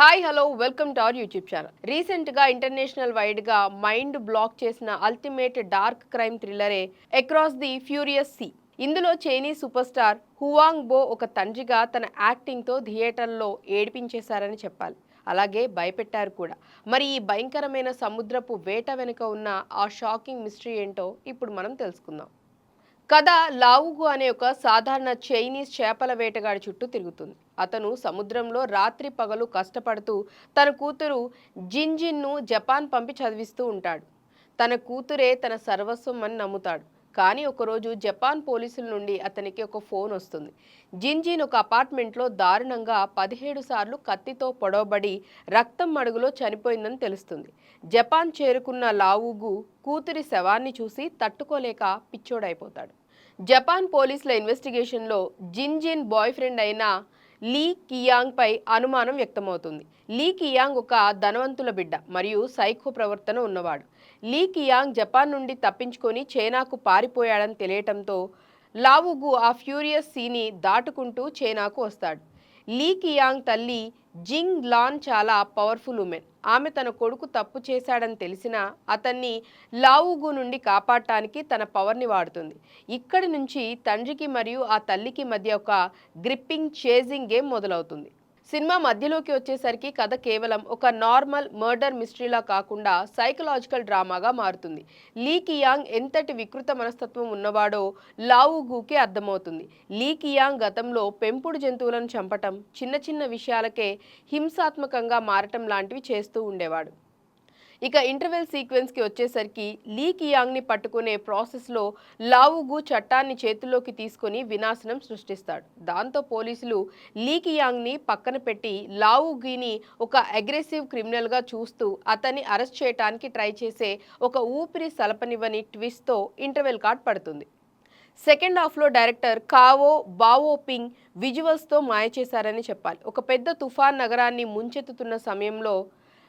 Hi hello welcome to our YouTube channel. రీసెంట్గా international వైడ్గా mind block చేసిన ultimate dark crime థ్రిల్లరే across the furious sea. ఇందులో Chinese super star Huang Bo ఒక తండ్రిగా తన యాక్టింగ్తో థియేటర్లో ఏడిపించేశారని చెప్పాలి. అలాగే భయపెట్టారు కూడా. మరి ఈ భయంకరమైన సముద్రపు వేట వెనుక ఉన్న ఆ షాకింగ్ మిస్టరీ ఏంటో ఇప్పుడు మనం తెలుసుకుందాం. కథ లావుగు అనే ఒక సాధారణ చైనీస్ చేపల వేటగాడి చుట్టూ తిరుగుతుంది. అతను సముద్రంలో రాత్రి పగలు కష్టపడుతూ తన కూతురు జిన్జిన్ను జపాన్ పంపి చదివిస్తూ ఉంటాడు. తన కూతురే తన సర్వస్వం అని నమ్ముతాడు. కానీ ఒకరోజు జపాన్ పోలీసుల నుండి అతనికి ఒక ఫోన్ వస్తుంది. జిన్జిన్ ఒక అపార్ట్మెంట్లో దారుణంగా 17 సార్లు కత్తితో పొడవబడి రక్తం మడుగులో చనిపోయిందని తెలుస్తుంది. జపాన్ చేరుకున్న లావుగు కూతురి శవాన్ని చూసి తట్టుకోలేక పిచ్చోడైపోతాడు. జపాన్ పోలీసుల ఇన్వెస్టిగేషన్లో జిన్జిన్ బాయ్ ఫ్రెండ్ అయిన లీ కియాంగ్ పై అనుమానం వ్యక్తమవుతుంది. లీ కియాంగ్ ఒక ధనవంతుల బిడ్డ మరియు సైకో ప్రవర్తన ఉన్నవాడు. లీ కియాంగ్ జపాన్ నుండి తప్పించుకొని చైనాకు పారిపోయాడని తెలియటంతో లావుగు ఆ ఫ్యూరియస్ సీని దాటుకుంటూ చైనాకు వస్తాడు. లీ కియాంగ్ తల్లి జింగ్ లాన్ చాలా పవర్ఫుల్ ఉమెన్. ఆమె తన కొడుకు తప్పు చేశాడని తెలిసినా అతన్ని లావుగు నుండి కాపాడటానికి తన పవర్ని వాడుతుంది. ఇక్కడి నుంచి తండ్రికి మరియు ఆ తల్లికి మధ్య ఒక గ్రిప్పింగ్ చేజింగ్ గేమ్ మొదలవుతుంది. సినిమా మధ్యలోకి వచ్చేసరికి కథ కేవలం ఒక నార్మల్ మర్డర్ మిస్టరీలా కాకుండా సైకలాజికల్ డ్రామాగా మారుతుంది. లీ కియాంగ్ ఎంతటి వికృత మనస్తత్వం ఉన్నవాడో లావుగూకి అర్థమవుతుంది. లీ కియాంగ్ గతంలో పెంపుడు జంతువులను చంపటం, చిన్న చిన్న విషయాలకే హింసాత్మకంగా మారటం లాంటివి చేస్తూ ఉండేవాడు. ఇక ఇంటర్వెల్ సీక్వెన్స్కి వచ్చేసరికి లీ కియాంగ్ని పట్టుకునే ప్రాసెస్లో లావుగు చట్టాన్ని చేతుల్లోకి తీసుకుని వినాశనం సృష్టిస్తాడు. దాంతో పోలీసులు లీ కియాంగ్ని పక్కన పెట్టి లావుగిని ఒక అగ్రెసివ్ క్రిమినల్గా చూస్తూ అతన్ని అరెస్ట్ చేయడానికి ట్రై చేసే ఒక ఊపిరి సలపనివ్వని ట్విస్ట్తో ఇంటర్వెల్ కార్డ్ పడుతుంది. సెకండ్ హాఫ్లో డైరెక్టర్ కావో బావోపింగ్ విజువల్స్తో మాయ చేశారని చెప్పాలి. ఒక పెద్ద తుఫాన్ నగరాన్ని ముంచెత్తుతున్న సమయంలో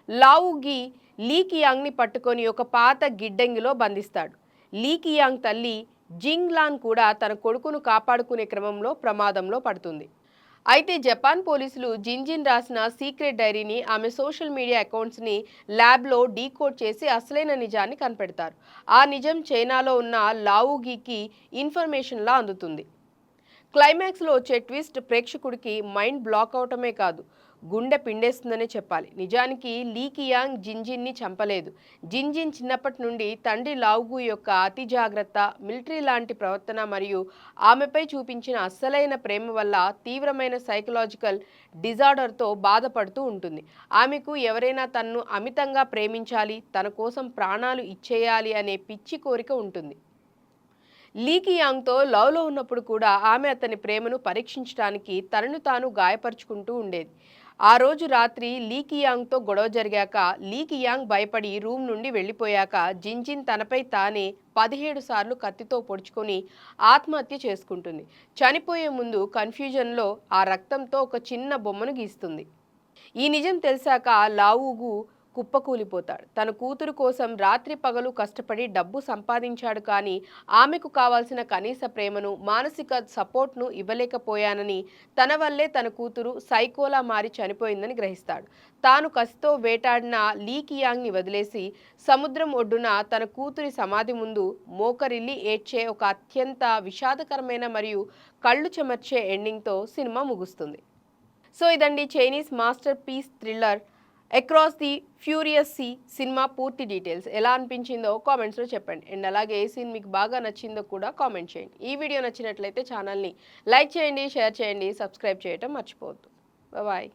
లావుగి లీ కియాంగ్ని పట్టుకొని ఒక పాత గిడ్డంగిలో బంధిస్తాడు. లీ కియాంగ్ తల్లి జింగ్ లాన్ కూడా తన కొడుకును కాపాడుకునే క్రమంలో ప్రమాదంలో పడుతుంది. అయితే జపాన్ పోలీసులు జిన్జిన్ రాసిన సీక్రెట్ డైరీని, ఆమె సోషల్ మీడియా అకౌంట్స్ని ల్యాబ్లో డీకోడ్ చేసి అసలైన నిజాన్ని కనిపెడతారు. ఆ నిజం చైనాలో ఉన్న లావుగికి ఇన్ఫర్మేషన్లా అందుతుంది. క్లైమాక్స్లో వచ్చే ట్విస్ట్ ప్రేక్షకుడికి మైండ్ బ్లాక్ అవటమే కాదు, గుండె పిండేస్తుందనే చెప్పాలి. నిజానికి లీ కియాంగ్ జిన్జిన్ని చంపలేదు. జిన్జిన్ చిన్నప్పటి నుండి తండ్రి లావుగు యొక్క అతి జాగ్రత్త, మిలిటరీ లాంటి ప్రవర్తన మరియు ఆమెపై చూపించిన అస్సలైన ప్రేమ వల్ల తీవ్రమైన సైకలాజికల్ డిజార్డర్తో బాధపడుతూ ఉంటుంది. ఆమెకు ఎవరైనా తనను అమితంగా ప్రేమించాలి, తన కోసం ప్రాణాలు ఇచ్చేయాలి అనే పిచ్చి కోరిక ఉంటుంది. లీ కియాంగ్తో లవ్లో ఉన్నప్పుడు కూడా ఆమె అతని ప్రేమను పరీక్షించడానికి తనను తాను గాయపరుచుకుంటూ ఉండేది. ఆ రోజు రాత్రి లీ కియాంగ్తో గొడవ జరిగాక లీ కియాంగ్ భయపడి రూమ్ నుండి వెళ్ళిపోయాక జిన్జిన్ తనపై తానే 17 సార్లు కత్తితో పొడుచుకొని ఆత్మహత్య చేసుకుంటుంది. చనిపోయే ముందు కన్ఫ్యూజన్లో ఆ రక్తంతో ఒక చిన్న బొమ్మను గీస్తుంది. ఈ నిజం తెలిసాక లావుగు కుప్పకూలిపోతాడు. తన కూతురు కోసం రాత్రి పగలు కష్టపడి డబ్బు సంపాదించాడు, కానీ ఆమెకు కావాల్సిన కనీస ప్రేమను, మానసిక సపోర్ట్ను ఇవ్వలేకపోయానని, తన వల్లే తన కూతురు సైకోలా మారి చనిపోయిందని గ్రహిస్తాడు. తాను కసితో వేటాడిన లీ కియాంగ్ని వదిలేసి సముద్రం ఒడ్డున తన కూతురి సమాధి ముందు మోకరిల్లి ఏడ్చే ఒక అత్యంత విషాదకరమైన మరియు కళ్ళు చెమర్చే ఎండింగ్తో సినిమా ముగుస్తుంది. సో ఇదండి Chinese masterpiece thriller across the furious sea cinema పూర్తి డీటెయిల్స్. ఎలా అనిపించిందో కామెంట్స్లో చెప్పండి. అండ్ అలాగే ఏ సీన్ మీకు బాగా నచ్చిందో కూడా కామెంట్ చేయండి. ఈ వీడియో నచ్చినట్లయితే ఛానల్ని లైక్ చేయండి, షేర్ చేయండి, సబ్స్క్రైబ్ చేయటం మర్చిపోవద్దు. బాయ్.